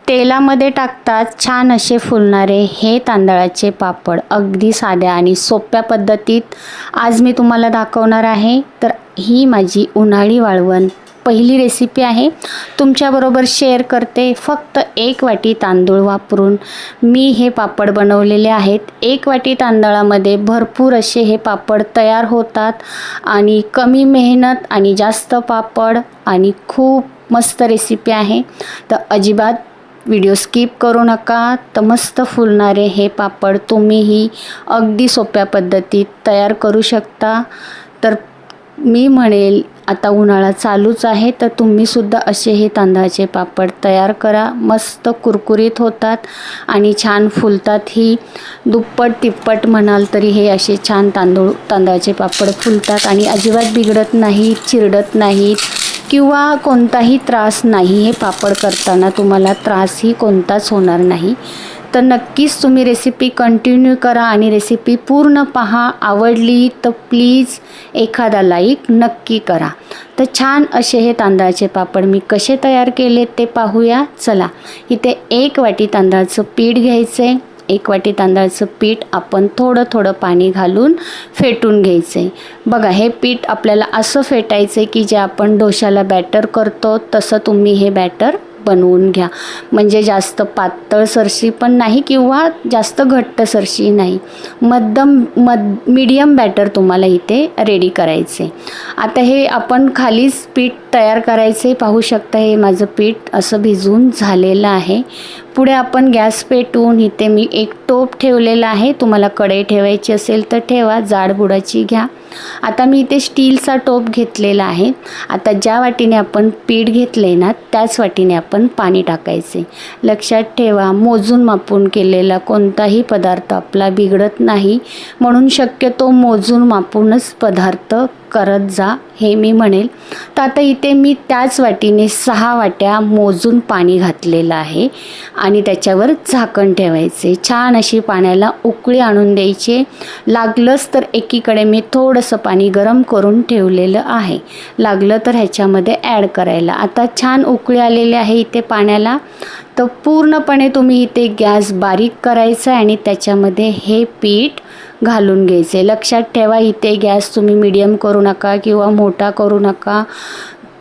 तेलामध्ये टाकताच छान असे फुलणारे हे तांदळाचे पापड अगदी साध्या आणि सोप्या पद्धतीत आज मी तुम्हाला दाखवणार आहे। तर ही माझी उन्हाळी वाळवण पहिली रेसिपी आहे, तुमच्याबरोबर शेअर करते। फक्त 1 वाटी तांदूळ वापरून मी हे पापड बनवलेले आहेत। 1 वाटी तांदळामध्ये भरपूर असे हे पापड तयार होतात आणि कमी मेहनत आणि जास्त पापड आणि खूप मस्त रेसिपी आहे। तर अजिबात व्हिडिओ स्किप करू नका। तर मस्त फुलणारे हे पापड तुम्हीही अगदी सोप्या पद्धतीत तयार करू शकता। तर मी म्हणेल आता उन्हाळा चालूच आहे, तर तुम्ही सुद्धा असे हे तांदळाचे पापड तयार करा। मस्त कुरकुरीत होतात आणि छान फुलतात। ही दुप्पट तिप्पट म्हणाल तरी हे असे छान तांदळाचे पापड फुलतात आणि अजिबात बिघडत नाहीत, चिरडत नाहीत किंवा कोणताही त्रास नाही। हे पापड करताना तुम्हाला त्रासही कोणताच होणार नाही। तर नक्कीच तुम्ही रेसिपी कंटिन्यू करा आणि रेसिपी पूर्ण पहा। आवडली तर प्लीज एखादा लाईक नक्की करा। तर छान असे हे तांदळाचे पापड मी कसे तयार केले ते पाहूया। चला, इथे 1 वाटी तांदळाचं पीठ घ्यायचे। 1 वाटी तांदळाचं पीठ आपण थोडं थोडं पाणी घालून फेटून घ्यायचे। बघा, हे पीठ आपल्याला असं फेटायचे की जे आपण डोशाला बॅटर करतो तसं तुम्ही हे बॅटर बनवून घ्या। म्हणजे जास्त पातळ सरशी पण नाही किंवा जास्त घट्ट सरशी नाही, मीडियम बॅटर तुम्हाला इथे रेडी करायचे। आता हे आपण खालीच पीठ तयार करायचे। पाहू शकता हे माझं पीठ असं भिजून झालेलं आहे। पुढे आपण गॅस पेटवून इथे मी एक टोप ठेवलेला आहे। तुम्हाला कढई ठेवायची असेल तर ठेवा, जाड बुडाची घ्या। आता मी इथे स्टीलचा टोप घेतलेला आहे। आता ज्या वाटीने आपण पीठ घेतले ना त्याच वाटीने आपण पाणी टाकायचे। लक्षात ठेवा, मोजून मापून केलेला कोणताही पदार्थ आपला बिघडत नाही, म्हणून शक्यतो मोजून मापूनच पदार्थ करत जा हे मी म्हणेल। तर आता इथे मी त्याच वाटीने 6 वाट्या मोजून पाणी घातलेलं आहे आणि त्याच्यावर झाकण ठेवायचे। छान अशी पाण्याला उकळी आणून द्यायची। लागलंच तर एकीकडे मी थोडंसं पाणी गरम करून ठेवलेलं आहे, लागलं तर ह्याच्यामध्ये ॲड करायला। आता छान उकळी आलेली आहे इथे पाण्याला। तर पूर्णपणे तुम्ही इथे गॅस बारीक करायचा आणि त्याच्यामध्ये हे पीठ घालून घ्यायचे। लक्षात ठेवा, इथे गॅस तुम्ही मीडियम करू नका किंवा मोठा करू नका।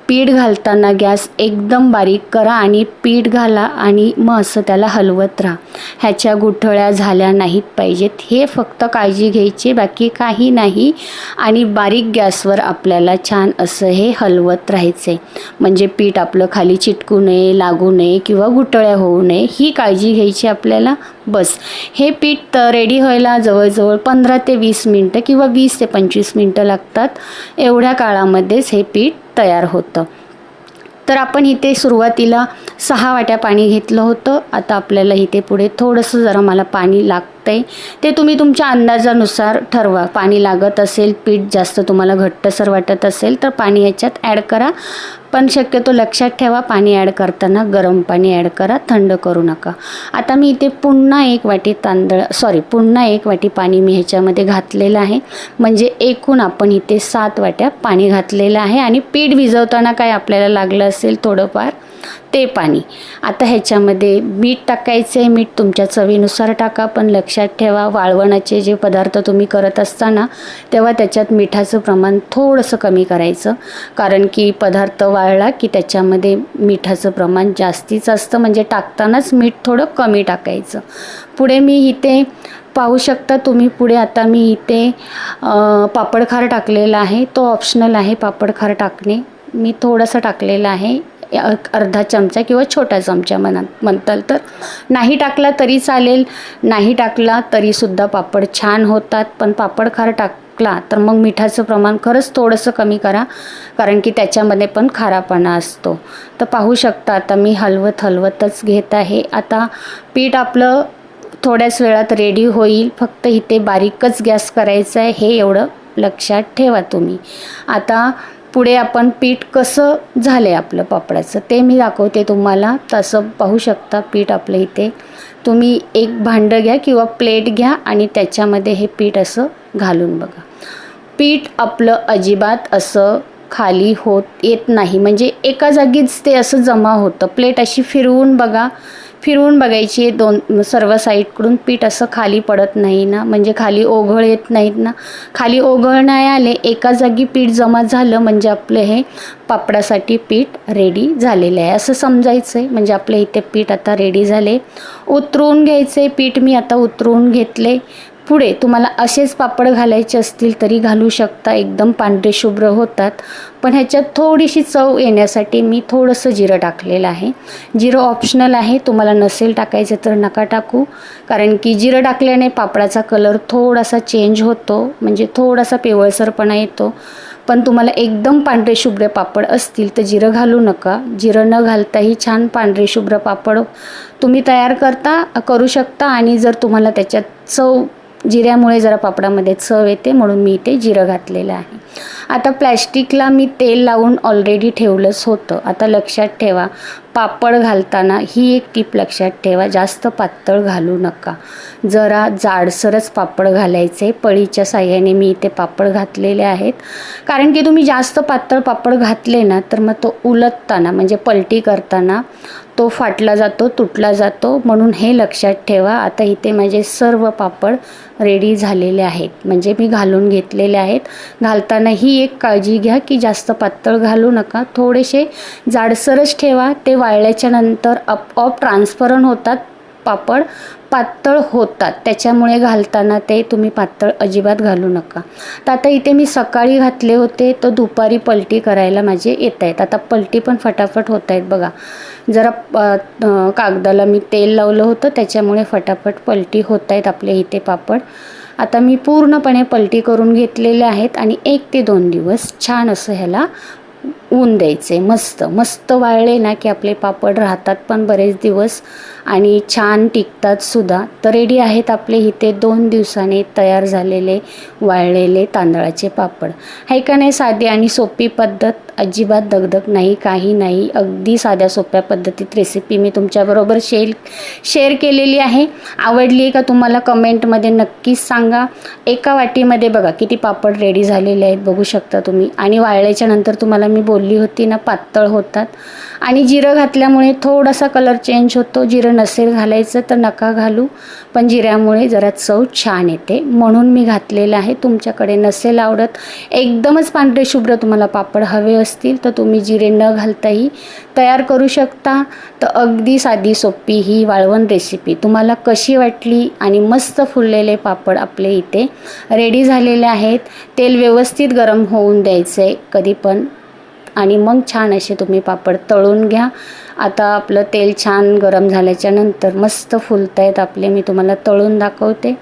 पीठ घालताना गॅस एकदम बारीक करा आणि पीठ घाला आणि मग असं त्याला हलवत राहा। ह्याच्या गुठळ्या झाल्या नाहीत पाहिजेत, हे फक्त काळजी घ्यायची, बाकी काही नाही। आणि बारीक गॅसवर आपल्याला छान असं हे हलवत राहायचे, म्हणजे पीठ आपलं खाली चिटकू नये, लागू नये किंवा गुठळ्या होऊ नये, ही काळजी घ्यायची आपल्याला। बस, हे पीठ रेडी व्हायला जवळजवळ 15 ते 20 मिनटं किंवा 20 ते 25 मिनटं लागतात। एवढ्या काळामध्येच हे पीठ तयार होतं। तर आपण इथे सुरुवातीला 6 वाट्या पाणी घेतलं होतं। आता आपल्याला इथे पुढे थोडंसं जरा मला पाणी लागतंय, ते तुम्ही तुमच्या अंदाजानुसार ठरवा। पाणी लागत असेल, पीठ जास्त तुम्हाला घट्टसर वाटत असेल तर पाणी याच्यात ॲड करा, पण शक्यतो लक्षात ठेवा पाणी ॲड करताना गरम पाणी ॲड करा, थंड करू नका। आता मी इथे पुन्हा 1 वाटी पाणी मी ह्याच्यामध्ये घातलेलं आहे, म्हणजे एकूण आपण इथे 7 वाट्या पाणी घातलेलं आहे। आणि पीठ भिजवताना काय आपल्याला लागलं असेल थोडंफार ते पाणी। आता ह्याच्यामध्ये मीठ टाकायचे। मीठ तुमच्या चवीनुसार टाका, पण लक्षात ठेवा वाळवणाचे जे पदार्थ तुम्ही करत असताना तेव्हा त्याच्यात मिठाचं प्रमाण थोडंसं कमी करायचं, कारण की पदार्थ वाळला की त्याच्यामध्ये मिठाचं प्रमाण जास्तीच असतं, म्हणजे टाकतानाच मीठ थोडं कमी टाकायचं। पुढे मी इथे पाहू शकता तुम्ही, पुढे आता मी इथे पापडखार टाकलेला आहे, तो ऑप्शनल आहे। पापडखार टाकणे मी थोडंसं टाकलेलं आहे, अर्धा चमचा किंवा छोटा चमचा म्हणताल तर। नाही टाकला तरी चालेल, नाही टाकला तरीसुद्धा पापड छान होतात, पण पापडखार टाकला तर मग मिठाचं प्रमाण खरंच थोडंसं कमी करा, कारण की त्याच्यामध्ये पण खारापणा असतो। तर पाहू शकता आता मी हलवतच घेत आहे। आता पीठ आपलं थोड्याच वेळात रेडी होईल, फक्त इथे बारीकच गॅस करायचा आहे, हे एवढं लक्षात ठेवा तुम्ही। आता पुढे आपण पीठ कसं झालं आहे आपलं पापडाचं ते मी दाखवते तुम्हाला। तसं पाहू शकता पीठ आपलं इथे, तुम्ही एक भांडं घ्या किंवा प्लेट घ्या आणि त्याच्यामध्ये हे पीठ असं घालून बघा। पीठ आपलं अजिबात असं खाली येत नाही, म्हणजे एका जागीच ते असं जमा होतं. प्लेट अशी फिरवून बघायची सर्व साईडकडून, पीठ असं खाली पडत नाही ना, म्हणजे खाली ओघळ येत नाहीत ना. खाली ओघळ नाही आले, एका जागी पीठ जमा झालं म्हणजे आपलं हे पापडासाठी पीठ रेडी झालेलं आहे असं समजायचं आहे. म्हणजे आपलं इथे पीठ आता रेडी झाले. उतरवून घ्यायचे पीठ, मी आता उतरवून घेतले. पुढे तुम्हाला असेच पापड घालायचे असतील तरी घालू शकता, एकदम पांढरे शुभ्र होतात. पण ह्याच्यात थोडीशी चव येण्यासाठी मी थोडंसं जिरं टाकलेलं आहे. जिरं ऑप्शनल आहे, तुम्हाला नसेल टाकायचं तर नका टाकू, कारण की जिरं टाकल्याने पापडाचा कलर थोडासा चेंज होतो, म्हणजे थोडासा पिवळसरपणा येतो. पण तुम्हाला एकदम पांढरे शुभ्र पापड असतील तर जिरं घालू नका. जिरं न घालताही छान पांढरे शुभ्र पापड तुम्ही तयार करू शकता. आणि जर तुम्हाला त्याच्यात चव, जिऱ्यामुळे जरा पापडामध्ये चव येते म्हणून मी इथे जिरं घातलेलं आहे. आता प्लॅस्टिकला मी तेल लावून ऑलरेडी ठेवलंच होतं. आता लक्षात ठेवा, पापड घालताना ही एक टीप लक्षात ठेवा, जास्त पातळ घालू नका, जरा जाडसरच पापड घालायचे. पळीच्या साह्याने मी इथे पापड घातलेले आहेत, कारण की तुम्ही जास्त पातळ पापड घातले ना तर मग तो उलटताना म्हणजे पलटी करताना तो फाटला जातो, तुटला जातो, म्हणून हे लक्षात ठेवा. आता इथे माझे सर्व पापड रेडी झालेले आहेत, म्हणजे मी घालून घेतलेले आहेत. घालताना ही एक काळजी घ्या की जास्त पातळ घालू नका, थोडेसे जाडसरच ठेवा. ते वाळल्याच्या नंतर आपोआप ट्रान्सपरंट होतात, पापड पातळ होतात, त्याच्यामुळे घालताना ते तुम्ही पातळ अजिबात घालू नका. तर आता इथे मी सकाळी घातले होते, तर दुपारी पलटी करायला माझे येत आहेत. आता पलटी पण फटाफट होत आहेत बघा. जरा कागदाला मी तेल लावलं होतं, त्याच्यामुळे फटाफट पलटी होत आहेत आपले इथे पापड. आता मी पूर्णपणे पलटी करून घेतलेले आहेत आणि 1 ते 2 दिवस छान असं ह्याला ऊन द्यायचे. मस्त वाळले ना की आपले पापड राहतात पण बरेच दिवस आणि छान टिकतात सुद्धा. तर रेडी आहेत आपले इथे 2 दिवसाने तयार झालेले वाळलेले तांदळाचे पापड. आहे का नाही साधी आणि सोपी पद्धत, अजिबात दगदग नाही, काही नाही. अगदी साध्या सोप्या पद्धतीत रेसिपी मी तुमच्याबरोबर शेअर केलेली आहे. आवडली आहे का तुम्हाला कमेंटमध्ये नक्कीच सांगा. एका वाटीमध्ये बघा किती पापड रेडी झालेले आहेत, बघू शकता तुम्ही. आणि वाळल्याच्या नंतर तुम्हाला मी बोलली होती ना पातळ होतात. आणि जिरं घातल्यामुळे थोडासा कलर चेंज होतो. जिरं नसेल घालायचं तर नका घालू, पण जिऱ्यामुळे जरा चव छान येते म्हणून मी घातलेलं आहे. तुमच्याकडे नसेल आवडत, एकदमच पांढरे शुभ्र तुम्हाला पापड हवे असतील तर तुम्ही जिरे न घालताही तयार करू शकता. तर अगदी साधी सोपी ही वाळवण रेसिपी तुम्हाला कशी वाटली? आणि मस्त फुललेले पापड आपले इथे रेडी झालेले आहेत. तेल व्यवस्थित गरम होऊन द्यायचे कधी पण, आणि मग छान असे तुम्ही पापड तळून घ्या. आता आपलं तेल छान गरम झाल्याच्या नंतर मस्त फुलत आहेत आपले, मी तुम्हाला तळून दाखवते.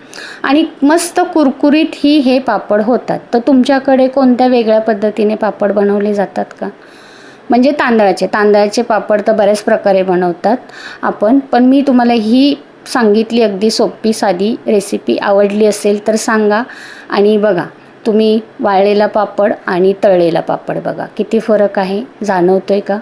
आणि मस्त कुरकुरीत हे पापड होतात. तर तुमच्याकडे कोणत्या वेगळ्या पद्धतीने पापड बनवले जातात का? म्हणजे तांदळाचे पापड तर बऱ्याच प्रकारे बनवतात आपण, पण मी तुम्हाला ही सांगितली अगदी सोपी साधी रेसिपी. आवडली असेल तर सांगा. आणि बघा तुम्ही वाळलेला पापड आणि तळलेला पापड बघा किती फरक आहे, जाणवतोय का?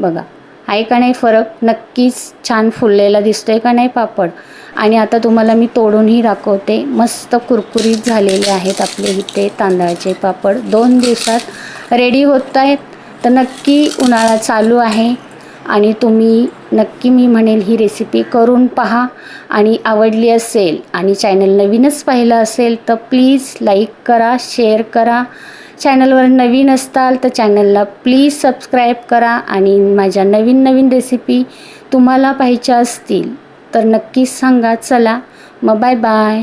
बघा आहे का नाही फरक? नक्कीच छान फुललेला दिसतोय का नाही पापड? आणि आता तुम्हाला मी तोडूनही दाखवते. मस्त कुरकुरीत झालेले आहेत आपले इथे तांदळाचे पापड. 2 दिवसात रेडी होत आहेत. तर नक्की उन्हाळा चालू आहे आणि तुम्ही नक्की मी म्हणेल ही रेसिपी करून पहा. आणि आवडली असेल आणि चॅनल नवीनच पाहिलं असेल तर प्लीज लाईक करा, शेअर करा. चॅनलवर नवीन असताल तर चॅनलला प्लीज सबस्क्राईब करा. आणि माझ्या नवीन रेसिपी तुम्हाला पाहिजे असतील तर नक्कीच सांगा. चला मग बाय बाय.